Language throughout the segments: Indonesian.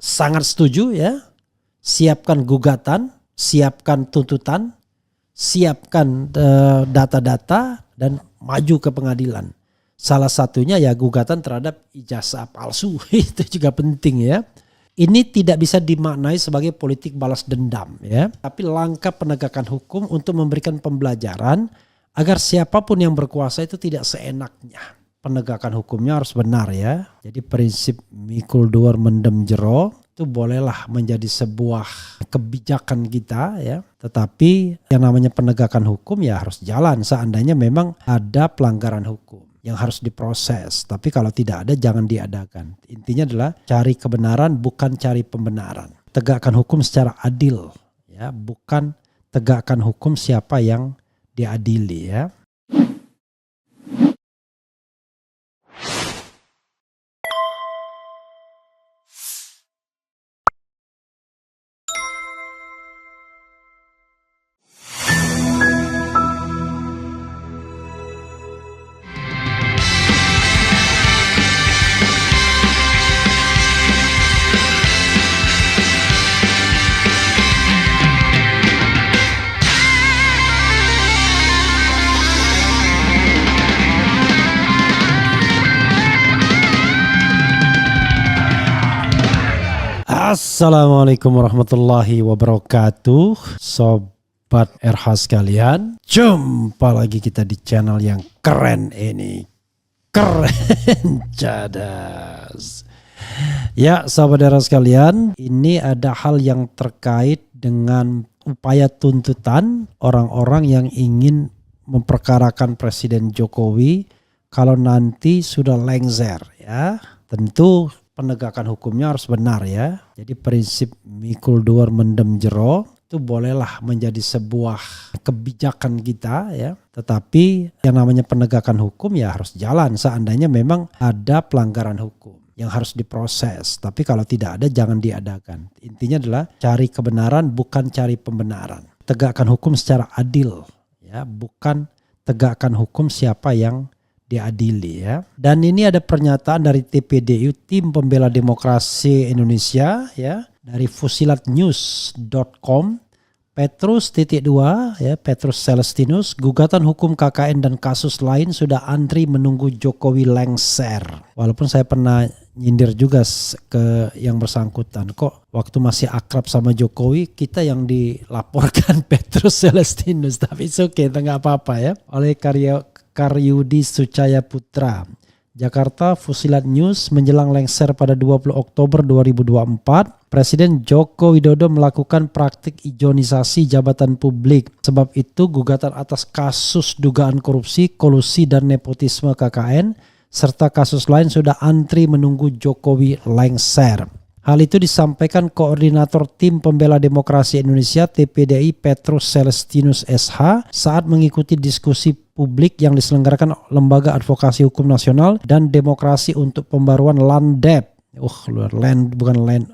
sangat setuju ya. Siapkan gugatan, siapkan tuntutan, siapkan data-data dan maju ke pengadilan. Salah satunya ya gugatan terhadap ijazah palsu. Itu juga penting ya. Ini tidak bisa dimaknai sebagai politik balas dendam ya, tapi langkah penegakan hukum untuk memberikan pembelajaran agar siapapun yang berkuasa itu tidak seenaknya. Penegakan hukumnya harus benar ya. Jadi prinsip mikul duar mendem jero itu bolehlah menjadi sebuah kebijakan kita ya. Tetapi yang namanya penegakan hukum ya harus jalan seandainya memang ada pelanggaran hukum yang harus diproses. Tapi kalau tidak ada jangan diadakan. Intinya adalah cari kebenaran bukan cari pembenaran. Tegakkan hukum secara adil ya, bukan tegakkan hukum siapa yang diadili ya. Assalamualaikum warahmatullahi wabarakatuh. Sobat RH sekalian, jumpa lagi kita di channel yang keren ini. Keren cadas. Ya sobat RH sekalian, ini ada hal yang terkait dengan upaya tuntutan orang-orang yang ingin memperkarakan Presiden Jokowi kalau nanti sudah lengser ya. Tentu penegakan hukumnya harus benar ya. Jadi prinsip mikul duar mendem jero itu bolehlah menjadi sebuah kebijakan kita ya. Tetapi yang namanya penegakan hukum ya harus jalan seandainya memang ada pelanggaran hukum yang harus diproses. Tapi kalau tidak ada jangan diadakan. Intinya adalah cari kebenaran bukan cari pembenaran. Tegakkan hukum secara adil ya, bukan tegakkan hukum siapa yang diadili ya. Dan ini ada pernyataan dari TPDI, Tim Pembela Demokrasi Indonesia ya, dari fusilatnews.com. Petrus.2 ya, Petrus Celestinus, gugatan hukum KKN dan kasus lain sudah antri menunggu Jokowi lengser. Walaupun saya pernah nyindir juga ke yang bersangkutan, kok waktu masih akrab sama Jokowi kita yang dilaporkan Petrus Celestinus, tapi it's okay, nggak apa-apa ya. Oleh Karyudi Sucaya Putra. Jakarta, Fusilat News menjelang lengser pada 20 Oktober 2024. Presiden Joko Widodo melakukan praktik ijonisasi jabatan publik. Sebab itu gugatan atas kasus dugaan korupsi, kolusi dan nepotisme KKN serta kasus lain sudah antri menunggu Jokowi lengser. Hal itu disampaikan Koordinator Tim Pembela Demokrasi Indonesia TPDI Petrus Celestinus SH saat mengikuti diskusi publik yang diselenggarakan Lembaga Advokasi Hukum Nasional dan Demokrasi untuk Pembaruan LANDEP.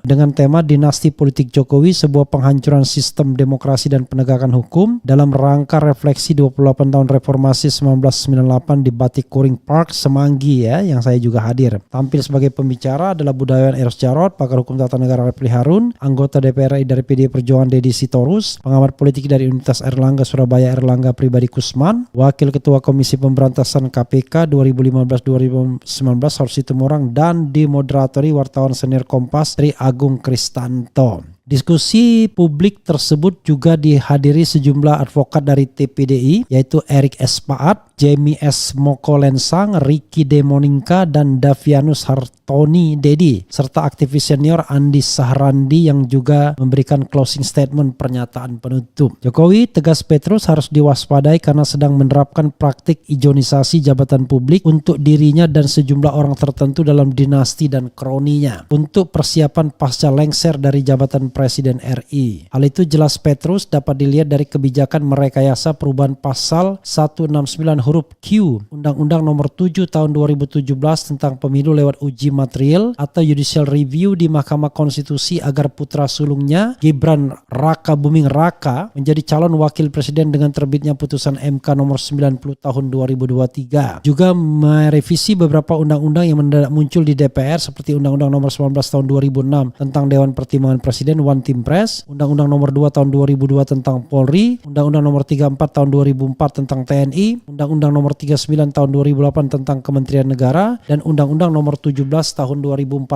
Dengan tema Dinasti Politik Jokowi, sebuah penghancuran sistem demokrasi dan penegakan hukum dalam rangka refleksi 28 tahun reformasi 1998 di Batik Kuring Park, Semanggi ya, yang saya juga hadir. Tampil sebagai pembicara adalah budayawan Eros Jarot, pakar hukum tata negara Refli Harun, anggota DPR RI dari PDI Perjuangan Deddy Sitorus, pengamat politik dari Universitas Airlangga Surabaya Erlangga Pribadi Kusman, Wakil Ketua Komisi Pemberantasan KPK 2015-2019 Horsi Tumorang, dan dimoderatori wartawan senior Kompas Tri Agung Kristanto. Diskusi publik tersebut juga dihadiri sejumlah advokat dari TPDI yaitu Erik S. Paat, Jamie S. Mokolensang, Ricky D. Moninka, dan Davianus Hartoni Dedi, serta aktivis senior Andi Sahrandi yang juga memberikan closing statement pernyataan penutup. Jokowi, tegas Petrus, harus diwaspadai karena sedang menerapkan praktik ijonisasi jabatan publik untuk dirinya dan sejumlah orang tertentu dalam dinasti dan kroninya. Untuk persiapan pasca lengser dari jabatan Presiden RI. Hal itu jelas Petrus dapat dilihat dari kebijakan merekayasa perubahan pasal 169 huruf Q Undang-Undang Nomor 7 Tahun 2017 tentang Pemilu lewat uji material atau judicial review di Mahkamah Konstitusi agar putra sulungnya Gibran Raka Buming Raka menjadi calon wakil presiden dengan terbitnya putusan MK Nomor 90 Tahun 2023. Juga merevisi beberapa undang-undang yang mendadak muncul di DPR seperti Undang-Undang Nomor 19 Tahun 2006 tentang Dewan Pertimbangan Presiden One Team Press, Undang-Undang Nomor 2 Tahun 2002 tentang Polri, Undang-Undang Nomor 34 Tahun 2004 tentang TNI, Undang-Undang Nomor 39 Tahun 2008 tentang Kementerian Negara, dan Undang-Undang Nomor 17 Tahun 2014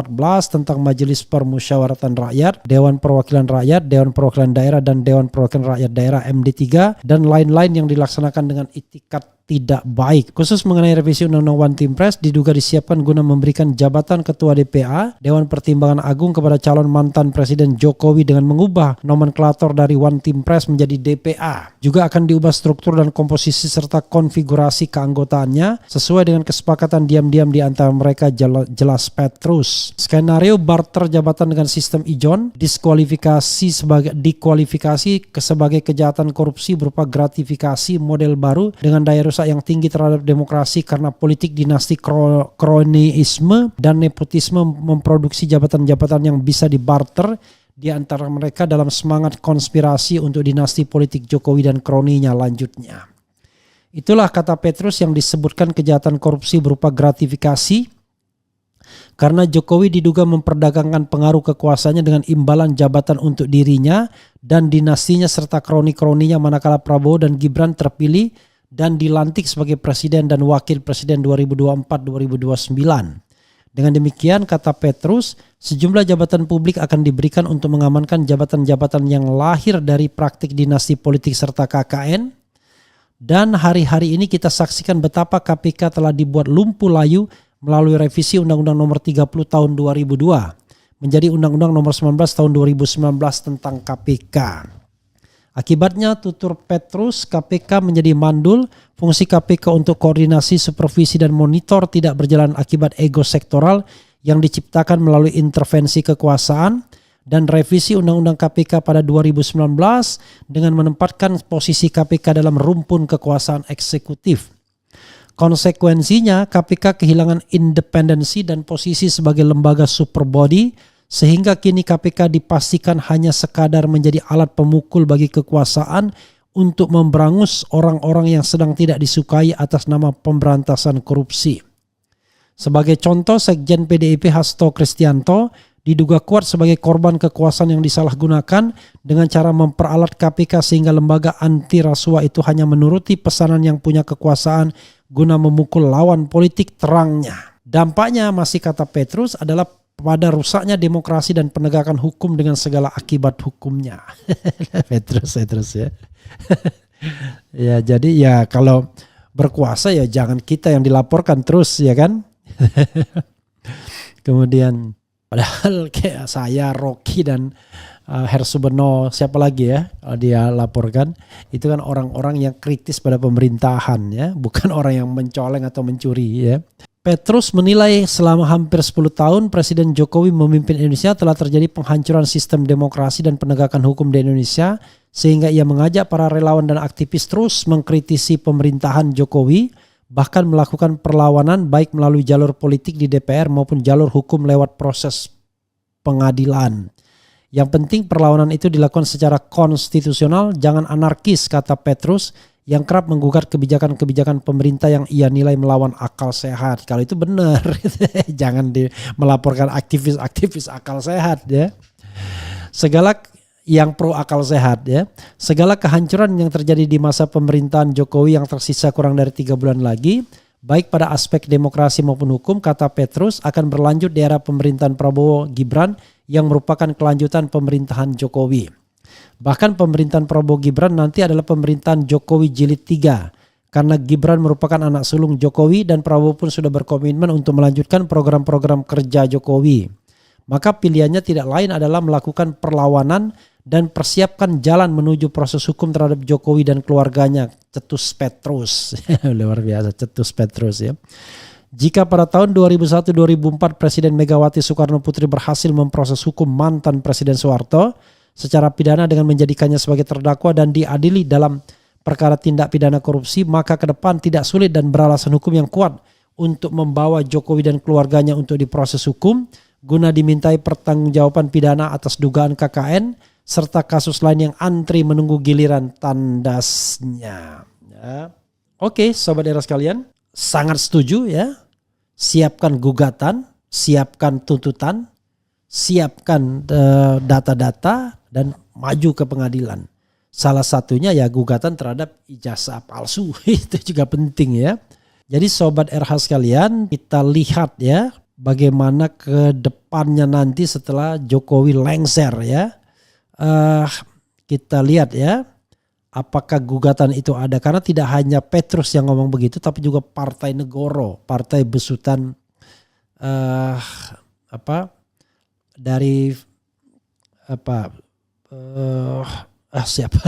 tentang Majelis Permusyawaratan Rakyat, Dewan Perwakilan Rakyat, Dewan Perwakilan Daerah, dan Dewan Perwakilan Rakyat Daerah MD3, dan lain-lain yang dilaksanakan dengan itikat tidak baik. Khusus mengenai revisi Undang-Undang One Team Press diduga disiapkan guna memberikan jabatan Ketua DPA Dewan Pertimbangan Agung kepada calon mantan Presiden Jokowi dengan mengubah nomenklatur dari One Team Press menjadi DPA. Juga akan diubah struktur dan komposisi serta konfigurasi keanggotaannya sesuai dengan kesepakatan diam-diam di antara mereka, jelas Petrus. Skenario barter jabatan dengan sistem ijon, dikualifikasi sebagai kejahatan korupsi berupa gratifikasi model baru dengan daya rusak yang tinggi terhadap demokrasi karena politik dinasti kronisme dan nepotisme memproduksi jabatan-jabatan yang bisa dibarter di antara mereka dalam semangat konspirasi untuk dinasti politik Jokowi dan kroninya lanjutnya. Itulah kata Petrus yang disebutkan kejahatan korupsi berupa gratifikasi karena Jokowi diduga memperdagangkan pengaruh kekuasaannya dengan imbalan jabatan untuk dirinya dan dinastinya serta kroni-kroninya manakala Prabowo dan Gibran terpilih dan dilantik sebagai presiden dan wakil presiden 2024-2029. Dengan demikian, kata Petrus, sejumlah jabatan publik akan diberikan untuk mengamankan jabatan-jabatan yang lahir dari praktik dinasti politik serta KKN. Dan hari-hari ini kita saksikan betapa KPK telah dibuat lumpuh layu melalui revisi Undang-Undang Nomor 30 Tahun 2002 menjadi Undang-Undang Nomor 19 Tahun 2019 tentang KPK. Akibatnya, tutur Petrus, KPK menjadi mandul, fungsi KPK untuk koordinasi, supervisi, dan monitor tidak berjalan akibat ego sektoral yang diciptakan melalui intervensi kekuasaan, dan revisi Undang-Undang KPK pada 2019 dengan menempatkan posisi KPK dalam rumpun kekuasaan eksekutif. Konsekuensinya, KPK kehilangan independensi dan posisi sebagai lembaga superbody, sehingga kini KPK dipastikan hanya sekadar menjadi alat pemukul bagi kekuasaan untuk memberangus orang-orang yang sedang tidak disukai atas nama pemberantasan korupsi. Sebagai contoh, Sekjen PDIP Hasto Kristianto diduga kuat sebagai korban kekuasaan yang disalahgunakan dengan cara memperalat KPK sehingga lembaga anti rasuah itu hanya menuruti pesanan yang punya kekuasaan guna memukul lawan politik terangnya. Dampaknya, masih kata Petrus, adalah pada rusaknya demokrasi dan penegakan hukum dengan segala akibat hukumnya. Petrus ya. Ya, jadi ya kalau berkuasa ya jangan kita yang dilaporkan terus, ya kan. Kemudian padahal kayak saya, Rocky, dan Hersuberno, siapa lagi ya dia laporkan, itu kan orang-orang yang kritis pada pemerintahan ya, bukan orang yang mencoleng atau mencuri ya. Petrus menilai selama hampir 10 tahun Presiden Jokowi memimpin Indonesia telah terjadi penghancuran sistem demokrasi dan penegakan hukum di Indonesia, sehingga ia mengajak para relawan dan aktivis terus mengkritisi pemerintahan Jokowi, bahkan melakukan perlawanan baik melalui jalur politik di DPR maupun jalur hukum lewat proses pengadilan. Yang penting perlawanan itu dilakukan secara konstitusional, jangan anarkis, kata Petrus, yang kerap menggugat kebijakan-kebijakan pemerintah yang ia nilai melawan akal sehat. Kalau itu benar, jangan melaporkan aktivis-aktivis akal sehat ya. Segala yang pro akal sehat ya. Segala kehancuran yang terjadi di masa pemerintahan Jokowi yang tersisa kurang dari 3 bulan lagi, baik pada aspek demokrasi maupun hukum, kata Petrus, akan berlanjut di era pemerintahan Prabowo Gibran yang merupakan kelanjutan pemerintahan Jokowi. Bahkan pemerintahan Prabowo Gibran nanti adalah pemerintahan Jokowi jilid 3. Karena Gibran merupakan anak sulung Jokowi dan Prabowo pun sudah berkomitmen untuk melanjutkan program-program kerja Jokowi. Maka pilihannya tidak lain adalah melakukan perlawanan dan persiapkan jalan menuju proses hukum terhadap Jokowi dan keluarganya, cetus Petrus. Luar biasa, cetus Petrus ya. Jika pada tahun 2001-2004 Presiden Megawati Soekarno Putri berhasil memproses hukum mantan Presiden Soeharto secara pidana dengan menjadikannya sebagai terdakwa dan diadili dalam perkara tindak pidana korupsi, maka ke depan tidak sulit dan beralasan hukum yang kuat untuk membawa Jokowi dan keluarganya untuk diproses hukum guna dimintai pertanggungjawaban pidana atas dugaan KKN serta kasus lain yang antri menunggu giliran tandasnya. Ya. Oke, sobat era sekalian, sangat setuju ya. Siapkan gugatan, siapkan tuntutan, siapkan data-data dan maju ke pengadilan. Salah satunya ya gugatan terhadap ijazah palsu. Itu juga penting ya. Jadi sobat RH sekalian, kita lihat ya bagaimana ke depannya nanti setelah Jokowi lengser ya. Kita lihat ya apakah gugatan itu ada, karena tidak hanya Petrus yang ngomong begitu tapi juga Partai Negoro, partai besutan siapa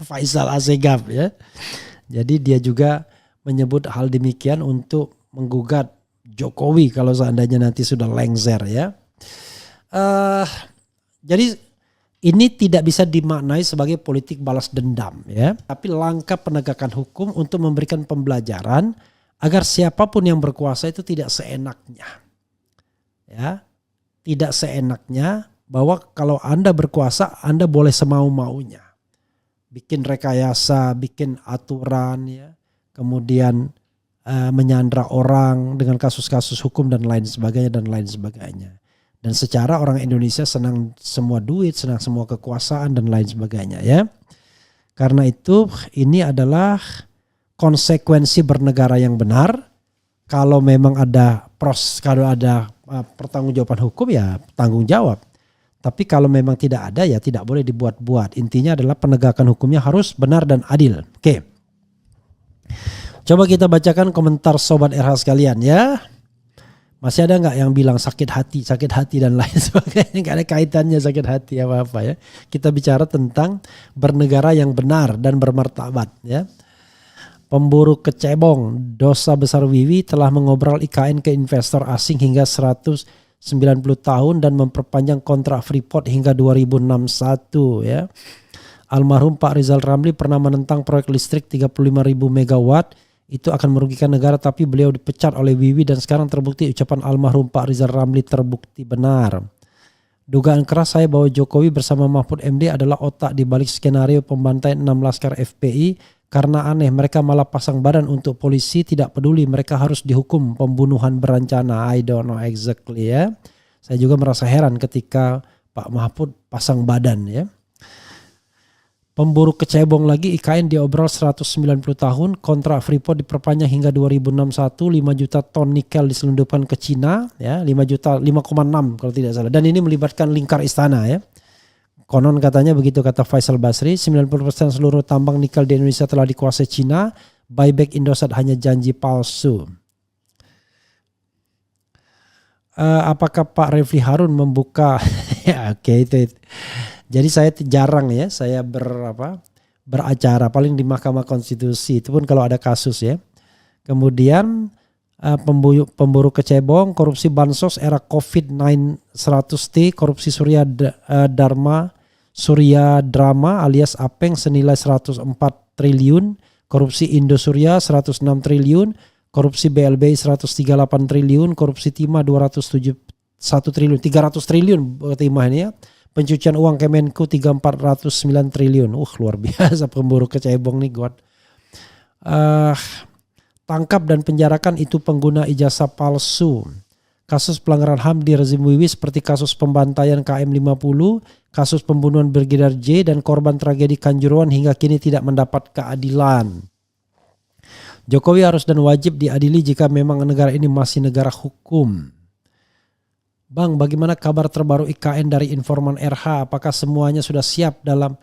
Faisal Assegaf ya. Jadi dia juga menyebut hal demikian untuk menggugat Jokowi kalau seandainya nanti sudah lengser ya. Jadi ini tidak bisa dimaknai sebagai politik balas dendam ya, tapi langkah penegakan hukum untuk memberikan pembelajaran agar siapapun yang berkuasa itu tidak seenaknya. Ya. Tidak seenaknya bahwa kalau Anda berkuasa Anda boleh semau-maunya. Bikin rekayasa, bikin aturan ya. Kemudian menyandra orang dengan kasus-kasus hukum dan lain sebagainya. Dan secara orang Indonesia senang semua duit, senang semua kekuasaan dan lain sebagainya ya. Karena itu ini adalah konsekuensi bernegara yang benar. Kalau memang ada pertanggungjawaban hukum ya tanggung jawab. Tapi kalau memang tidak ada ya tidak boleh dibuat-buat. Intinya adalah penegakan hukumnya harus benar dan adil. Oke. Coba kita bacakan komentar sobat RH sekalian ya. Masih ada nggak yang bilang sakit hati dan lain sebagainya? Nggak ada kaitannya sakit hati apa-apa ya. Kita bicara tentang bernegara yang benar dan bermartabat ya. Pemburu kecebong, dosa besar Wiwi telah mengobrol IKN ke investor asing hingga 190 tahun dan memperpanjang kontrak Freeport hingga 2061 ya. Almarhum Pak Rizal Ramli pernah menentang proyek listrik 35.000 megawatt. Itu akan merugikan negara, tapi beliau dipecat oleh Wiwi dan sekarang terbukti ucapan almarhum Pak Rizal Ramli terbukti benar. Dugaan keras saya bahwa Jokowi bersama Mahfud MD adalah otak di balik skenario pembantaian 6 laskar FPI karena aneh mereka malah pasang badan untuk polisi, tidak peduli mereka harus dihukum pembunuhan berencana. I don't know exactly ya. Saya juga merasa heran ketika Pak Mahfud pasang badan ya. Pemburu kecebong lagi, IKN diobrol 190 tahun, kontrak Freeport diperpanjang hingga 2061, 5 juta ton nikel diselundupkan ke Cina, ya 5,6 kalau tidak salah. Dan ini melibatkan lingkar istana ya. Konon katanya begitu kata Faisal Basri, 90% seluruh tambang nikel di Indonesia telah dikuasai Cina, buyback Indosat hanya janji palsu. Apakah Pak Refli Harun membuka, ya oke itu. Jadi saya jarang ya, saya beracara paling di Mahkamah Konstitusi, itu pun kalau ada kasus ya. Kemudian pemburu kecebong, korupsi bansos era COVID-19 100T, korupsi Surya Drama alias Apeng senilai 104 triliun, korupsi Indosurya 106 triliun, korupsi BLBI 138 triliun, korupsi Timah 271 triliun, 300 triliun Timah ini ya. Pencucian uang Kemenku 3.409 triliun. Luar biasa pemburu kecebong nih God. Tangkap dan penjarakan itu pengguna ijazah palsu. Kasus pelanggaran HAM di rezim Wiwi seperti kasus pembantaian KM50, kasus pembunuhan Brigadir J dan korban tragedi Kanjuruhan hingga kini tidak mendapat keadilan. Jokowi harus dan wajib diadili jika memang negara ini masih negara hukum. Bang, bagaimana kabar terbaru IKN dari informan RH? Apakah semuanya sudah siap dalam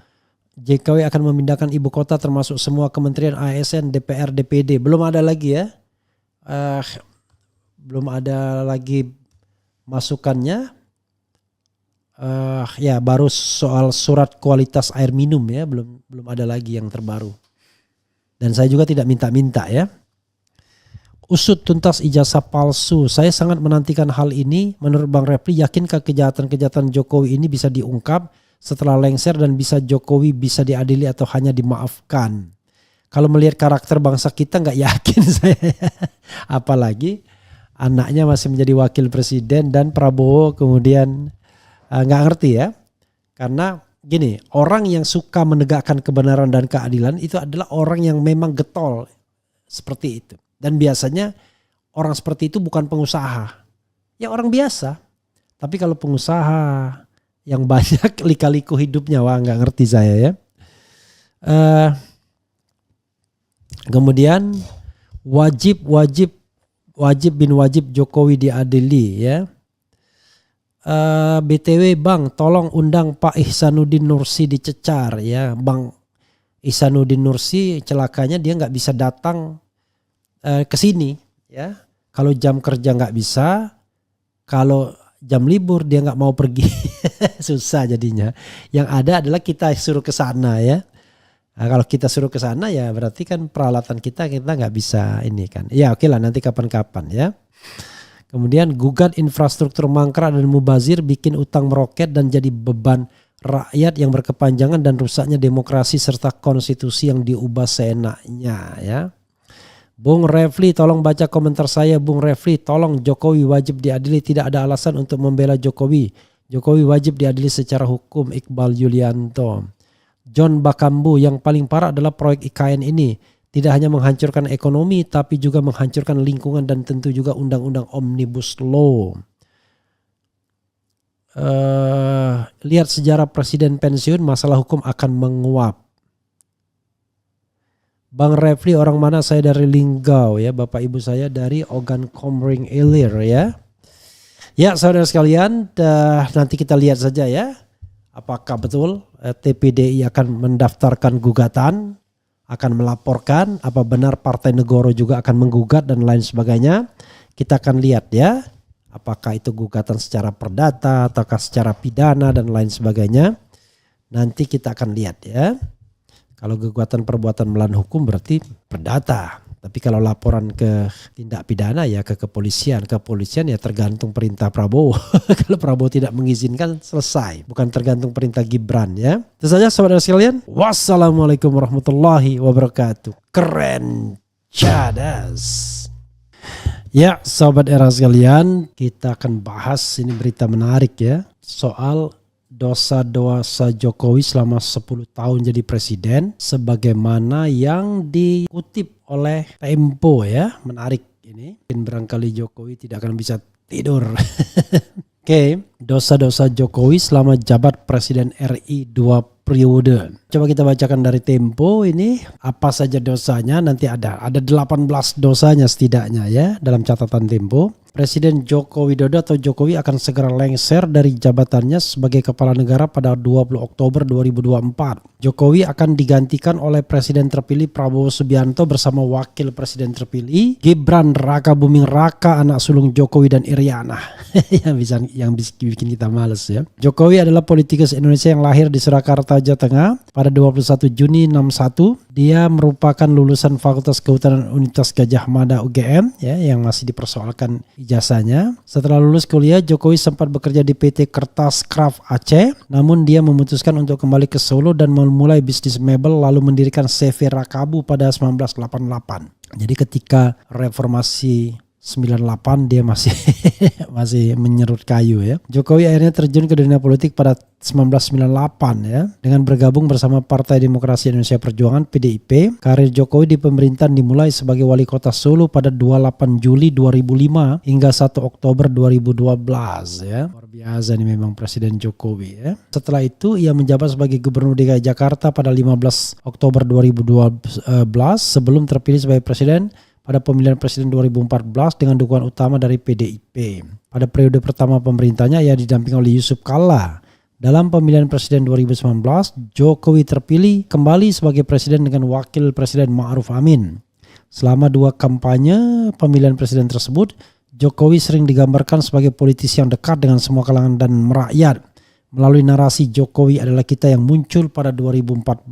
Jokowi akan memindahkan ibu kota termasuk semua kementerian ASN, DPR, DPD? Belum ada lagi ya. Belum ada lagi masukannya. Ya baru soal surat kualitas air minum ya. Belum ada lagi yang terbaru. Dan saya juga tidak minta-minta ya. Usut tuntas ijazah palsu. Saya sangat menantikan hal ini. Menurut Bang Refli, yakinkah kejahatan-kejahatan Jokowi ini bisa diungkap setelah lengser dan bisa Jokowi bisa diadili atau hanya dimaafkan? Kalau melihat karakter bangsa kita nggak yakin saya. Apalagi anaknya masih menjadi wakil presiden dan Prabowo kemudian nggak ngerti ya. Karena gini, orang yang suka menegakkan kebenaran dan keadilan itu adalah orang yang memang getol seperti itu. Dan biasanya orang seperti itu bukan pengusaha. Ya orang biasa. Tapi kalau pengusaha yang banyak lika-liku hidupnya, wah nggak ngerti saya ya. Kemudian wajib Jokowi diadili ya. BTW Bang, tolong undang Pak Ihsanuddin Nursi dicecar ya. Bang Ihsanuddin Nursi celakanya dia nggak bisa datang ke sini ya. Kalau jam kerja nggak bisa, kalau jam libur dia nggak mau pergi. Susah jadinya. Yang ada adalah kita suruh ke sana ya. Nah, kalau kita suruh ke sana ya berarti kan peralatan kita nggak bisa ini kan. Ya oke lah, nanti kapan-kapan ya. Kemudian gugat infrastruktur mangkrak dan mubazir, bikin utang meroket dan jadi beban rakyat yang berkepanjangan dan rusaknya demokrasi serta konstitusi yang diubah seenaknya ya. Bung Refli, tolong baca komentar saya. Bung Refli, tolong Jokowi wajib diadili. Tidak ada alasan untuk membela Jokowi. Jokowi wajib diadili secara hukum. Iqbal Yulianto. John Bakambu, yang paling parah adalah proyek IKN ini. Tidak hanya menghancurkan ekonomi, tapi juga menghancurkan lingkungan dan tentu juga undang-undang Omnibus Law. Lihat sejarah presiden pensiun, masalah hukum akan menguap. Bang Refli, orang mana? Saya dari Linggau ya. Bapak ibu saya dari Ogan Komering Ilir ya. Ya saudara sekalian, nanti kita lihat saja ya. Apakah betul TPDI akan mendaftarkan gugatan, akan melaporkan, apa benar Partai Negoro juga akan menggugat dan lain sebagainya. Kita akan lihat ya. Apakah itu gugatan secara perdata ataukah secara pidana dan lain sebagainya. Nanti kita akan lihat ya. Kalau gugatan perbuatan melawan hukum berarti perdata. Tapi kalau laporan ke tindak pidana ya ke kepolisian. Kepolisian ya tergantung perintah Prabowo. Kalau Prabowo tidak mengizinkan selesai. Bukan tergantung perintah Gibran ya. Itu saja saudara sekalian. Wassalamualaikum warahmatullahi wabarakatuh. Keren cadas. Ya sobat era sekalian, kita akan bahas ini berita menarik ya. Soal dosa-dosa Jokowi selama 10 tahun jadi presiden, sebagaimana yang dikutip oleh Tempo ya. Menarik ini. Mungkin barangkali Jokowi tidak akan bisa tidur. Oke, dosa-dosa Jokowi selama jabat presiden RI 2 periode. Coba kita bacakan dari Tempo ini. Apa saja dosanya, nanti ada 18 dosanya setidaknya ya dalam catatan Tempo. Presiden Joko Widodo atau Jokowi akan segera lengser dari jabatannya sebagai kepala negara pada 20 Oktober 2024. Jokowi akan digantikan oleh Presiden terpilih Prabowo Subianto bersama Wakil Presiden terpilih Gibran Raka Buming Raka, anak sulung Jokowi dan Iriana. yang bikin kita males ya. Jokowi adalah politikus Indonesia yang lahir di Surakarta, Jawa Tengah pada 21 Juni 61. Dia merupakan lulusan Fakultas Kehutanan Universitas Gadjah Mada UGM ya, yang masih dipersoalkan ijazahnya. Setelah lulus kuliah, Jokowi sempat bekerja di PT Kertas Craft Aceh, namun dia memutuskan untuk kembali ke Solo dan memulai bisnis mebel lalu mendirikan CV Rakabu pada 1988. Jadi ketika reformasi 98 dia masih menyerut kayu ya. Jokowi akhirnya terjun ke dunia politik pada 1998 ya, dengan bergabung bersama Partai Demokrasi Indonesia Perjuangan PDIP. Karir Jokowi di pemerintahan dimulai sebagai wali kota Solo pada 28 Juli 2005 hingga 1 Oktober 2012 ya. Luar biasa nih memang Presiden Jokowi ya. Setelah itu ia menjabat sebagai Gubernur DKI Jakarta pada 15 Oktober 2012 sebelum terpilih sebagai presiden pada pemilihan presiden 2014 dengan dukungan utama dari PDIP. Pada periode pertama pemerintahnya ia didampingi oleh Yusuf Kalla. Dalam pemilihan presiden 2019, Jokowi terpilih kembali sebagai presiden dengan wakil presiden Ma'ruf Amin. Selama 2 kampanye pemilihan presiden tersebut, Jokowi sering digambarkan sebagai politisi yang dekat dengan semua kalangan dan merakyat. Melalui narasi Jokowi adalah kita yang muncul pada 2014.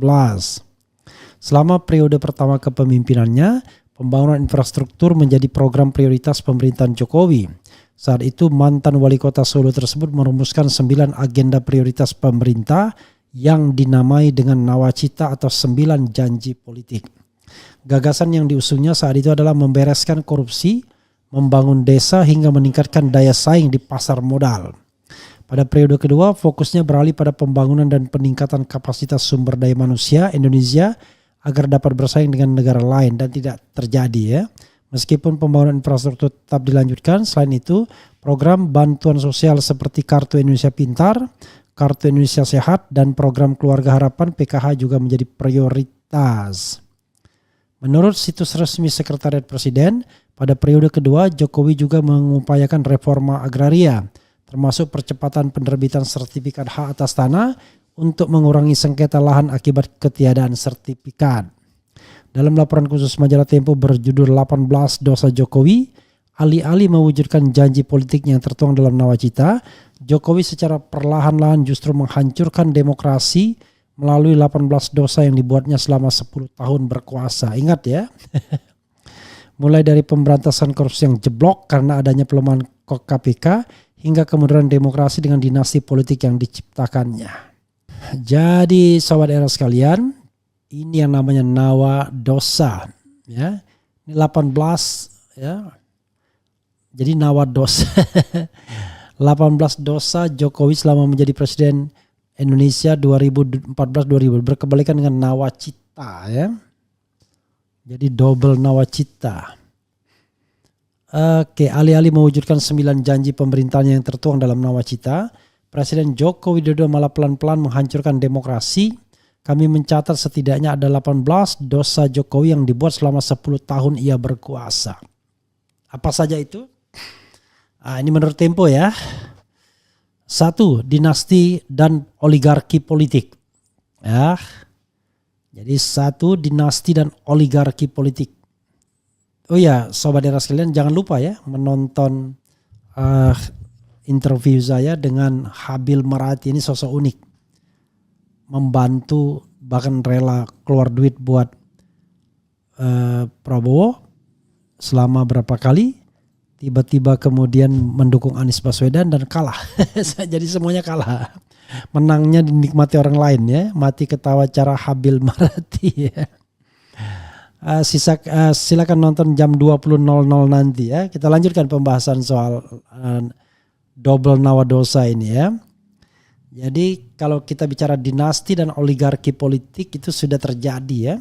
Selama periode pertama kepemimpinannya, pembangunan infrastruktur menjadi program prioritas pemerintahan Jokowi. Saat itu mantan wali kota Solo tersebut merumuskan 9 agenda prioritas pemerintah yang dinamai dengan nawacita atau 9 janji politik. Gagasan yang diusungnya saat itu adalah membereskan korupsi, membangun desa hingga meningkatkan daya saing di pasar modal. Pada periode kedua, fokusnya beralih pada pembangunan dan peningkatan kapasitas sumber daya manusia Indonesia agar dapat bersaing dengan negara lain dan tidak terjadi ya. Meskipun pembangunan infrastruktur tetap dilanjutkan, selain itu program bantuan sosial seperti Kartu Indonesia Pintar, Kartu Indonesia Sehat, dan program Keluarga Harapan PKH juga menjadi prioritas. Menurut situs resmi Sekretariat Presiden, pada periode kedua Jokowi juga mengupayakan reforma agraria, termasuk percepatan penerbitan sertifikat hak atas tanah untuk mengurangi sengketa lahan akibat ketiadaan sertifikat. Dalam laporan khusus majalah Tempo berjudul 18 Dosa Jokowi, alih-alih mewujudkan janji politiknya yang tertuang dalam nawacita, Jokowi secara perlahan-lahan justru menghancurkan demokrasi melalui 18 dosa yang dibuatnya selama 10 tahun berkuasa. Ingat ya, mulai dari pemberantasan korupsi yang jeblok karena adanya pelemahan KPK, hingga kemunduran demokrasi dengan dinasti politik yang diciptakannya. Jadi sobat era sekalian, ini yang namanya nawa dosa ya. Ini 18 ya. Jadi nawa dosa. 18 dosa Jokowi selama menjadi presiden Indonesia 2014-2000 berkebalikan dengan nawacita ya. Jadi double nawacita. Oke, alih-alih mewujudkan 9 janji pemerintahnya yang tertuang dalam nawacita, Presiden Joko Widodo malah pelan-pelan menghancurkan demokrasi. Kami mencatat setidaknya ada 18 dosa Jokowi yang dibuat selama 10 tahun ia berkuasa. Apa saja itu? Ini menurut Tempo ya. 1. Dinasti dan oligarki politik. Ya. Jadi 1. Dinasti dan oligarki politik. Oh ya, sobat era sekalian jangan lupa ya menonton interview saya dengan Habil Marati. Ini sosok unik. Membantu bahkan rela keluar duit buat Prabowo selama berapa kali, tiba-tiba kemudian mendukung Anies Baswedan dan kalah. Jadi semuanya kalah. Menangnya dinikmati orang lain ya. Mati ketawa cara Habil Marati ya. Silakan nonton jam 20.00 nanti ya. Kita lanjutkan pembahasan soal double nawa dosa ini ya. Jadi kalau kita bicara dinasti dan oligarki politik itu sudah terjadi ya.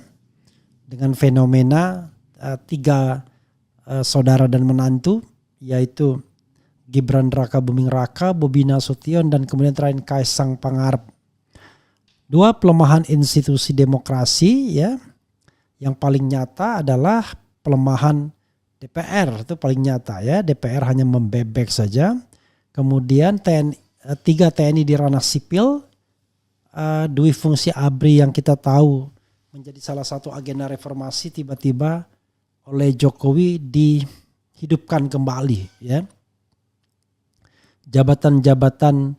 Dengan fenomena 3 saudara dan menantu, yaitu Gibran Raka Buming Raka, Bobi Nasution, dan kemudian terakhir Kaisang Pangarep. 2, pelemahan institusi demokrasi ya. Yang paling nyata adalah pelemahan DPR, itu paling nyata ya. DPR hanya membebek saja. Kemudian 3 TNI di ranah sipil, dui fungsi ABRI yang kita tahu menjadi salah satu agenda reformasi tiba-tiba oleh Jokowi dihidupkan kembali ya. Jabatan-jabatan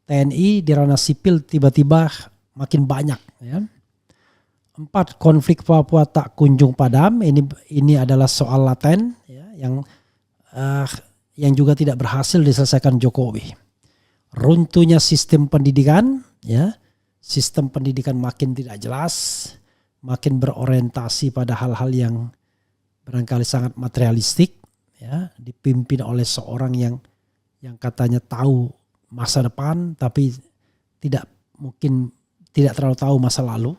TNI di ranah sipil tiba-tiba makin banyak ya. 4, konflik Papua tak kunjung padam. Ini adalah soal laten ya, yang juga tidak berhasil diselesaikan Jokowi. Runtuhnya sistem pendidikan ya. Sistem pendidikan makin tidak jelas, makin berorientasi pada hal-hal yang barangkali sangat materialistik ya, dipimpin oleh seorang yang katanya tahu masa depan tapi tidak terlalu tahu masa lalu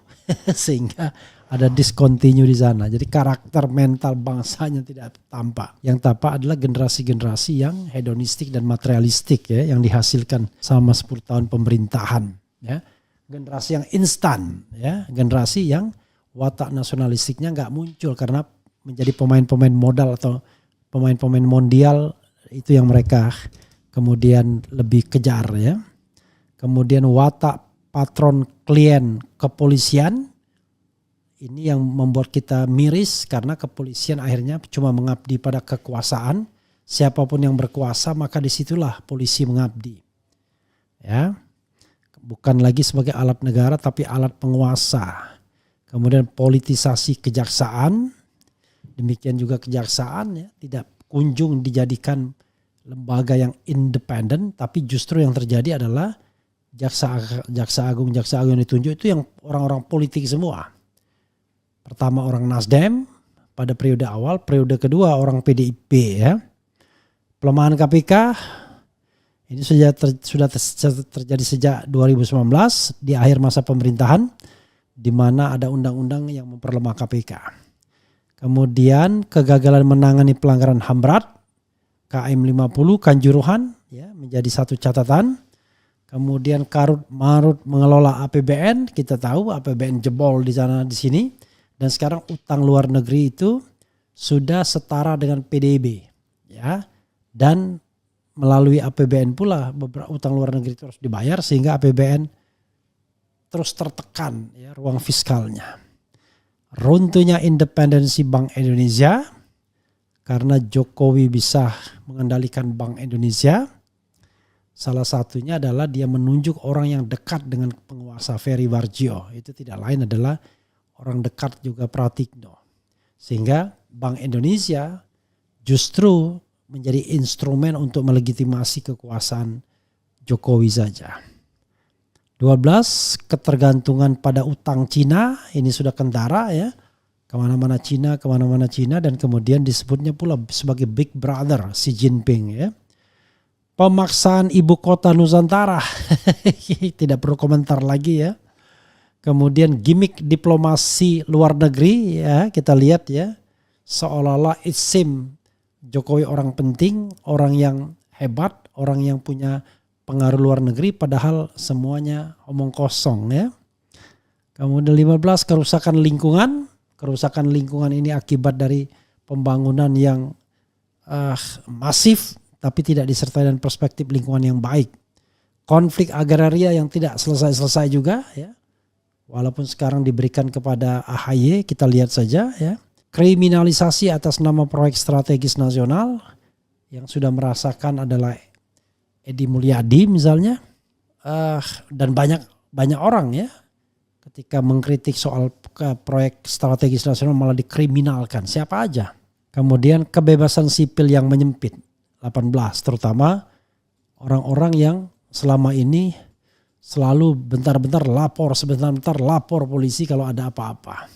sehingga ada discontinue di sana. Jadi karakter mental bangsanya tidak tampak. Yang tampak adalah generasi-generasi yang hedonistik dan materialistik ya, yang dihasilkan selama 10 tahun pemerintahan ya. Generasi yang instan ya, generasi yang watak nasionalistiknya nggak muncul karena menjadi pemain-pemain modal atau pemain-pemain mondial, itu yang mereka kemudian lebih kejar ya. Kemudian watak patron klien kepolisian, ini yang membuat kita miris karena kepolisian akhirnya cuma mengabdi pada kekuasaan. Siapapun yang berkuasa maka disitulah polisi mengabdi. Ya, bukan lagi sebagai alat negara tapi alat penguasa. Kemudian politisasi kejaksaan Demikian juga kejaksaan ya, tidak kunjung dijadikan lembaga yang independen, tapi justru yang terjadi adalah jaksa agung yang ditunjuk itu yang orang-orang politik semua. Pertama orang Nasdem pada periode awal, periode kedua orang PDIP ya. Pelemahan KPK ini sudah terjadi sejak 2019 di akhir masa pemerintahan, di mana ada undang-undang yang memperlemah KPK. Kemudian kegagalan menangani pelanggaran HAM berat, KM 50 Kanjuruhan ya, menjadi satu catatan. Kemudian karut marut mengelola APBN, kita tahu APBN jebol di sana di sini, dan sekarang utang luar negeri itu sudah setara dengan PDB ya, dan melalui APBN pula beberapa utang luar negeri itu harus dibayar sehingga APBN terus tertekan ya, ruang fiskalnya. Runtuhnya independensi Bank Indonesia karena Jokowi bisa mengendalikan Bank Indonesia. Salah satunya adalah dia menunjuk orang yang dekat dengan penguasa Ferry Warjio. Itu tidak lain adalah orang dekat juga Pratikno. Sehingga Bank Indonesia justru menjadi instrumen untuk melegitimasi kekuasaan Jokowi saja. 12, ketergantungan pada utang Cina, ini sudah kentara ya. Kemana-mana Cina, dan kemudian disebutnya pula sebagai Big Brother Xi Jinping ya. Pemaksaan ibu kota Nusantara, tidak perlu komentar lagi ya. Kemudian gimmick diplomasi luar negeri ya, kita lihat ya. Seolah-olah it seem Jokowi orang penting, orang yang hebat, orang yang punya pengaruh luar negeri, padahal semuanya omong kosong ya. Kemudian 15, kerusakan lingkungan. Kerusakan lingkungan ini akibat dari pembangunan yang masif tapi tidak disertai dengan perspektif lingkungan yang baik. Konflik agraria yang tidak selesai-selesai juga ya. Walaupun sekarang diberikan kepada AHY, kita lihat saja ya. Kriminalisasi atas nama proyek strategis nasional yang sudah merasakan adalah Edi Mulyadi misalnya, dan banyak orang ya. Ketika mengkritik soal proyek strategis nasional malah dikriminalkan. Siapa aja. Kemudian kebebasan sipil yang menyempit. 18. Terutama orang-orang yang selama ini selalu bentar-bentar lapor polisi kalau ada apa-apa.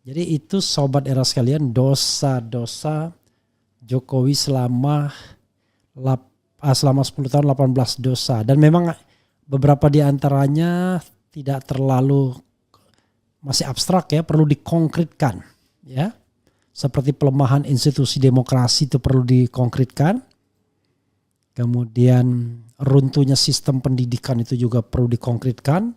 Jadi itu sobat era sekalian, dosa-dosa Jokowi selama 10 tahun, 18 dosa. Dan memang beberapa di antaranya tidak terlalu masih abstrak ya, perlu dikonkretkan ya. Seperti pelemahan institusi demokrasi itu perlu dikonkretkan. Kemudian runtuhnya sistem pendidikan itu juga perlu dikonkretkan.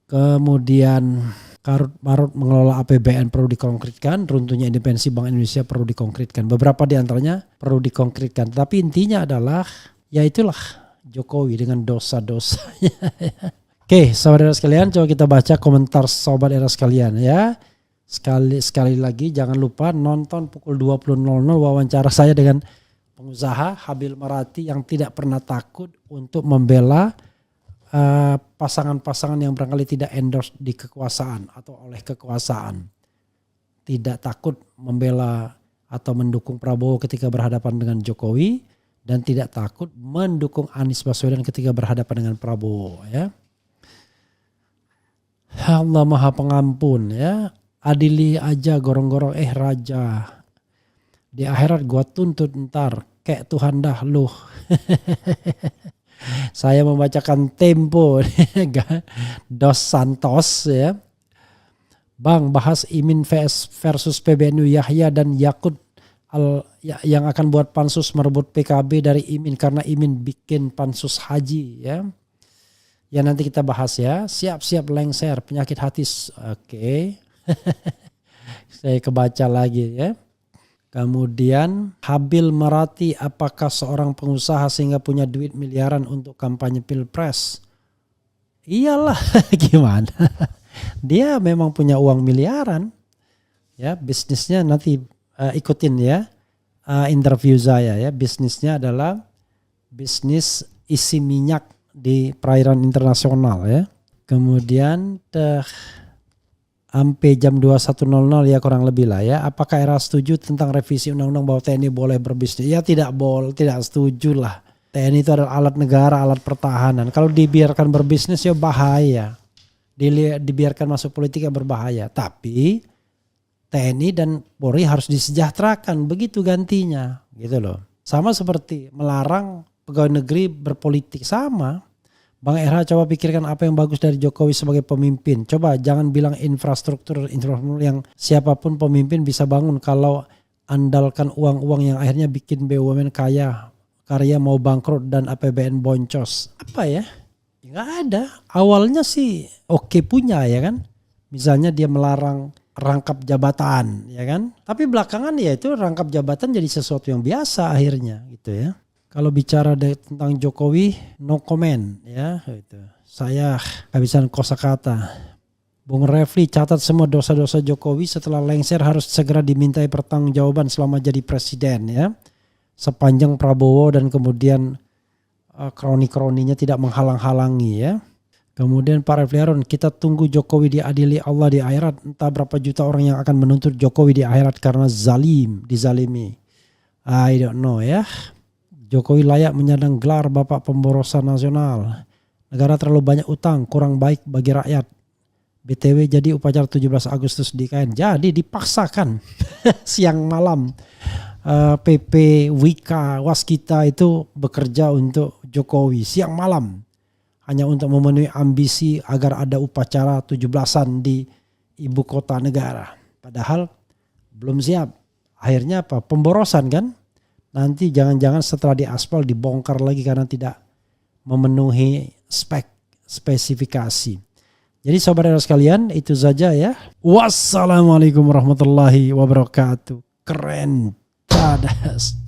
Kemudian karut marut mengelola APBN perlu dikonkretkan. Runtuhnya independensi Bank Indonesia perlu dikonkretkan. Beberapa di antaranya perlu dikonkretkan. Tapi intinya adalah ya itulah Jokowi dengan dosa-dosanya. Oke, saudara sekalian, coba kita baca komentar sobat era sekalian ya. Sekali lagi jangan lupa nonton pukul 20.00 wawancara saya dengan pengusaha Habil Marati yang tidak pernah takut untuk membela pasangan-pasangan yang barangkali tidak endorse di kekuasaan atau oleh kekuasaan. Tidak takut membela atau mendukung Prabowo ketika berhadapan dengan Jokowi, dan tidak takut mendukung Anies Baswedan ketika berhadapan dengan Prabowo ya. Allah Maha Pengampun ya. Adili aja gorong-gorong raja. Di akhirat gua tuntut ntar kayak Tuhan dah lu. Saya membacakan Tempo Dos Santos ya. Bang, bahas Imin versus PBNU Yahya dan Yakut yang akan buat pansus merebut PKB dari Imin karena Imin bikin pansus haji ya. Ya nanti kita bahas ya. Siap-siap lengser penyakit hati. Oke. Saya kebaca lagi ya. Kemudian Habil Marati, apakah seorang pengusaha sehingga punya duit miliaran untuk kampanye pilpres? Iyalah, gimana? Dia memang punya uang miliaran. Ya, bisnisnya nanti ikutin ya interview saya ya. Bisnisnya adalah bisnis isi minyak di perairan internasional ya. Kemudian sampai jam 21.00 ya kurang lebih lah ya. Apakah era setuju tentang revisi undang-undang bahwa TNI boleh berbisnis? Ya tidak setuju lah. TNI itu adalah alat negara, alat pertahanan. Kalau dibiarkan berbisnis ya bahaya. Dibiarkan masuk politik ya berbahaya. Tapi TNI dan Polri harus disejahterakan, begitu gantinya gitu loh. Sama seperti melarang pegawai negeri berpolitik, sama. Bang RH coba pikirkan apa yang bagus dari Jokowi sebagai pemimpin. Coba jangan bilang infrastruktur yang siapapun pemimpin bisa bangun kalau andalkan uang-uang yang akhirnya bikin BUMN karya mau bangkrut dan APBN boncos. Apa ya? Nggak ada. Awalnya sih oke punya ya kan. Misalnya dia melarang rangkap jabatan ya kan. Tapi belakangan ya itu rangkap jabatan jadi sesuatu yang biasa akhirnya gitu ya. Kalau bicara tentang Jokowi, no comment ya. Gitu. Saya kehabisan kosakata. Bung Refli catat semua dosa-dosa Jokowi setelah lengser harus segera dimintai pertanggungjawaban selama jadi presiden ya. Sepanjang Prabowo dan kemudian kroni-kroninya tidak menghalang-halangi ya. Kemudian Pak Refli Harun, kita tunggu Jokowi diadili Allah di akhirat. Entah berapa juta orang yang akan menuntut Jokowi di akhirat karena dizalimi. I don't know ya. Jokowi layak menyandang gelar Bapak Pemborosan Nasional. Negara terlalu banyak utang, kurang baik bagi rakyat. BTW jadi upacara 17 Agustus di KN. Jadi dipaksakan siang malam. PP, Wika, Waskita itu bekerja untuk Jokowi siang malam. Hanya untuk memenuhi ambisi agar ada upacara 17-an di ibu kota negara. Padahal belum siap. Akhirnya apa? Pemborosan kan? Nanti jangan-jangan setelah diaspal dibongkar lagi karena tidak memenuhi spesifikasi. Jadi saudara sekalian itu saja ya. Wassalamualaikum warahmatullahi wabarakatuh. Keren. Cadas.